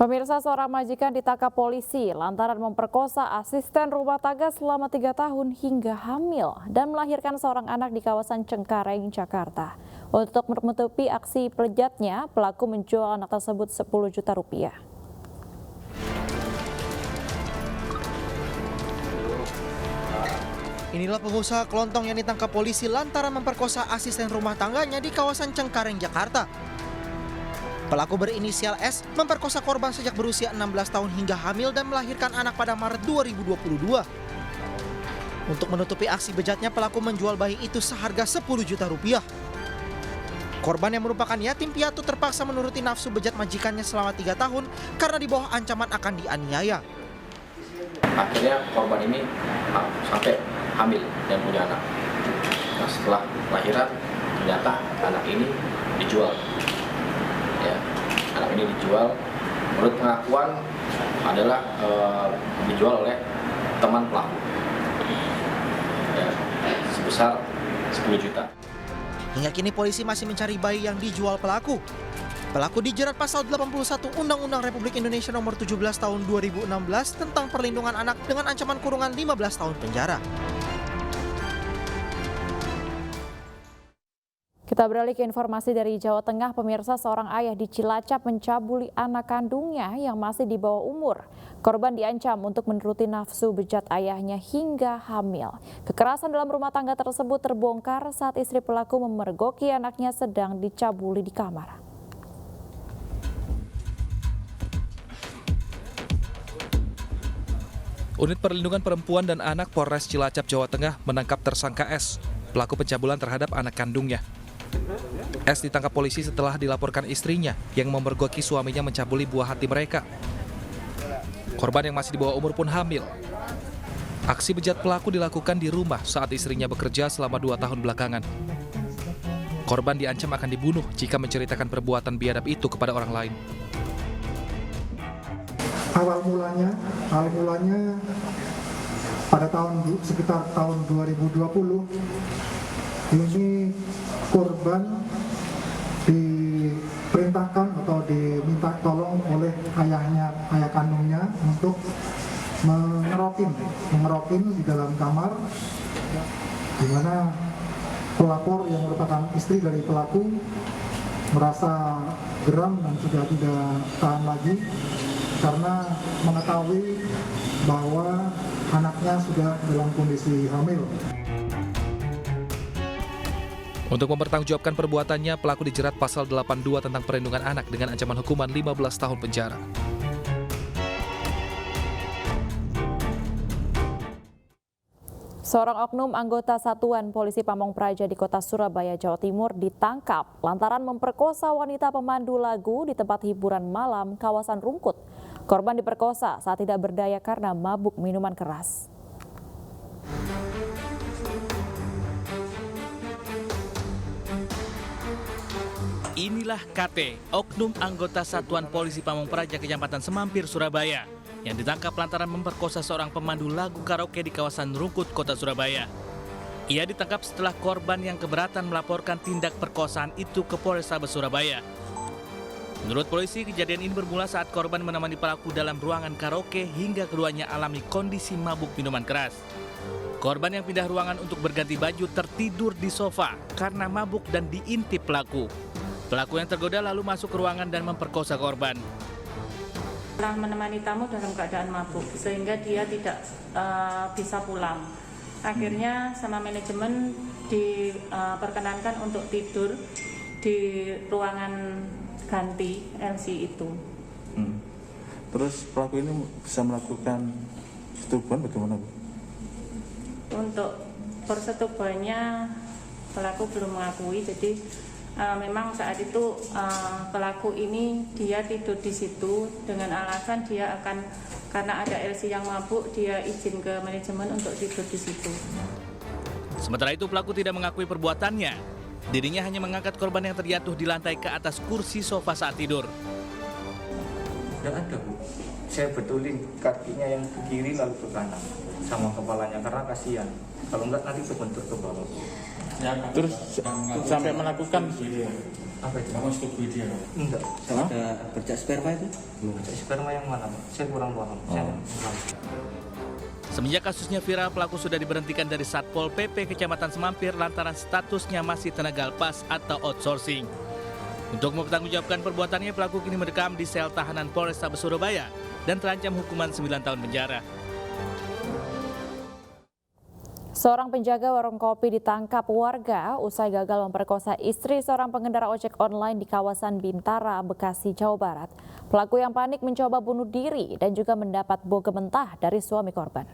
Pemirsa, seorang majikan ditangkap polisi lantaran memperkosa asisten rumah tangga selama 3 tahun hingga hamil dan melahirkan seorang anak di kawasan Cengkareng, Jakarta. Untuk menutupi aksi pelejatnya, pelaku menjual anak tersebut 10 juta rupiah. Inilah pengusaha kelontong yang ditangkap polisi lantaran memperkosa asisten rumah tangganya di kawasan Cengkareng, Jakarta. Pelaku berinisial S memperkosa korban sejak berusia 16 tahun hingga hamil dan melahirkan anak pada Maret 2022. Untuk menutupi aksi bejatnya, pelaku menjual bayi itu seharga 10 juta rupiah. Korban yang merupakan yatim piatu terpaksa menuruti nafsu bejat majikannya selama 3 tahun karena di bawah ancaman akan dianiaya. Akhirnya korban ini sampai hamil dan punya anak. Nah, setelah lahiran ternyata anak ini dijual. Ya, anak ini dijual menurut pengakuan adalah dijual oleh teman pelaku ya, sebesar 10 juta. Hingga kini polisi masih mencari bayi yang dijual pelaku. Pelaku dijerat pasal 81 Undang-Undang Republik Indonesia Nomor 17 Tahun 2016 tentang perlindungan anak dengan ancaman kurungan 15 tahun penjara. Kita beralih ke informasi dari Jawa Tengah. Pemirsa, seorang ayah di Cilacap mencabuli anak kandungnya yang masih di bawah umur. Korban diancam untuk menuruti nafsu bejat ayahnya hingga hamil. Kekerasan dalam rumah tangga tersebut terbongkar saat istri pelaku memergoki anaknya sedang dicabuli di kamar. Unit Perlindungan Perempuan dan Anak Polres Cilacap, Jawa Tengah menangkap tersangka S, pelaku pencabulan terhadap anak kandungnya. S ditangkap polisi setelah dilaporkan istrinya yang memergoki suaminya mencabuli buah hati mereka. Korban yang masih di bawah umur pun hamil. Aksi bejat pelaku dilakukan di rumah saat istrinya bekerja selama 2 tahun belakangan. Korban diancam akan dibunuh jika menceritakan perbuatan biadab itu kepada orang lain. Awal mulanya pada sekitar tahun 2020 ini korban diperintahkan atau diminta tolong oleh ayah kandungnya untuk mengerokin di dalam kamar, di mana pelapor yang merupakan istri dari pelaku merasa geram dan sudah tidak tahan lagi karena mengetahui bahwa anaknya sudah dalam kondisi hamil. Untuk mempertanggungjawabkan perbuatannya, pelaku dijerat pasal 82 tentang perlindungan anak dengan ancaman hukuman 15 tahun penjara. Seorang oknum anggota Satuan Polisi Pamong Praja di Kota Surabaya, Jawa Timur ditangkap lantaran memperkosa wanita pemandu lagu di tempat hiburan malam kawasan Rungkut. Korban diperkosa saat tidak berdaya karena mabuk minuman keras. Inilah KT, oknum anggota Satuan Polisi Pamong Praja Kecamatan Semampir, Surabaya, yang ditangkap lantaran memperkosa seorang pemandu lagu karaoke di kawasan Rungkut, Kota Surabaya. Ia ditangkap setelah korban yang keberatan melaporkan tindak perkosaan itu ke Polrestabes Surabaya. Menurut polisi, kejadian ini bermula saat korban menemani pelaku dalam ruangan karaoke hingga keduanya alami kondisi mabuk minuman keras. Korban yang pindah ruangan untuk berganti baju tertidur di sofa karena mabuk dan diintip pelaku. Pelaku yang tergoda lalu masuk ke ruangan dan memperkosa korban. Setelah menemani tamu dalam keadaan mabuk, sehingga dia tidak bisa pulang. Akhirnya sama manajemen diperkenankan untuk tidur di ruangan ganti LC itu. Terus pelaku ini bisa melakukan persetubuhan bagaimana, Bu? Untuk persetubuhannya pelaku belum mengakui, jadi memang saat itu pelaku ini dia tidur di situ dengan alasan dia akan, karena ada LC yang mabuk, dia izin ke manajemen untuk tidur di situ. Sementara itu pelaku tidak mengakui perbuatannya. Dirinya hanya mengangkat korban yang terjatuh di lantai ke atas kursi sofa saat tidur. Tidak ada, Bu. Saya betulin kakinya yang ke kiri lalu ke kanan sama kepalanya karena kasihan. Kalau enggak nanti kebentur ke bawah, Bu. Terus sampai melakukan Apa itu? kamu stop video? Enggak. Hah? Ada bercak sperma itu? Bercak sperma yang mana, Pak? Saya kurang paham. Semenjak kasusnya viral, pelaku sudah diberhentikan dari Satpol PP Kecamatan Semampir lantaran statusnya masih tenaga lepas atau outsourcing. Untuk mempertanggungjawabkan perbuatannya, pelaku kini mendekam di sel tahanan Polrestabes Surabaya dan terancam hukuman 9 tahun penjara. Seorang penjaga warung kopi ditangkap warga usai gagal memperkosa istri seorang pengendara ojek online di kawasan Bintara, Bekasi, Jawa Barat. Pelaku yang panik mencoba bunuh diri dan juga mendapat bogem mentah dari suami korban.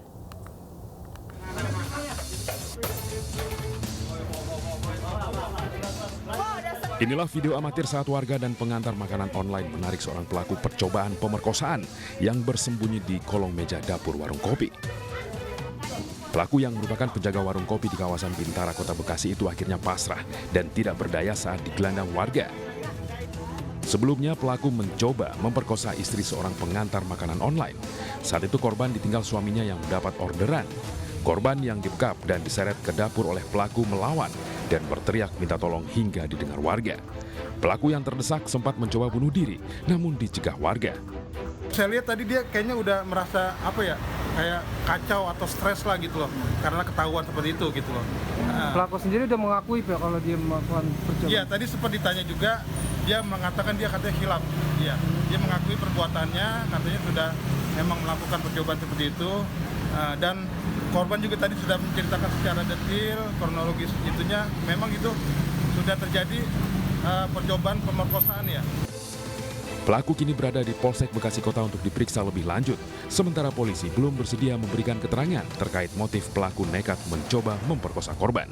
Inilah video amatir saat warga dan pengantar makanan online menarik seorang pelaku percobaan pemerkosaan yang bersembunyi di kolong meja dapur warung kopi. Pelaku yang merupakan penjaga warung kopi di kawasan Bintara, Kota Bekasi itu akhirnya pasrah dan tidak berdaya saat digelandang warga. Sebelumnya pelaku mencoba memperkosa istri seorang pengantar makanan online. Saat itu korban ditinggal suaminya yang mendapat orderan. Korban yang dibekap dan diseret ke dapur oleh pelaku melawan dan berteriak minta tolong hingga didengar warga. Pelaku yang terdesak sempat mencoba bunuh diri, namun dicegah warga. Saya lihat tadi dia kayaknya udah merasa kayak kacau atau stres lah gitu loh, karena ketahuan seperti itu gitu loh. Pelaku sendiri udah mengakui Pak kalau dia melakukan percobaan? Iya, tadi sempat ditanya juga, dia mengatakan dia katanya hilaf. Iya, dia mengakui perbuatannya, katanya sudah memang melakukan percobaan seperti itu. Dan korban juga tadi sudah menceritakan secara detail, kronologis itunya, memang itu sudah terjadi percobaan pemerkosaan ya. Pelaku kini berada di Polsek Bekasi Kota untuk diperiksa lebih lanjut. Sementara polisi belum bersedia memberikan keterangan terkait motif pelaku nekat mencoba memperkosa korban.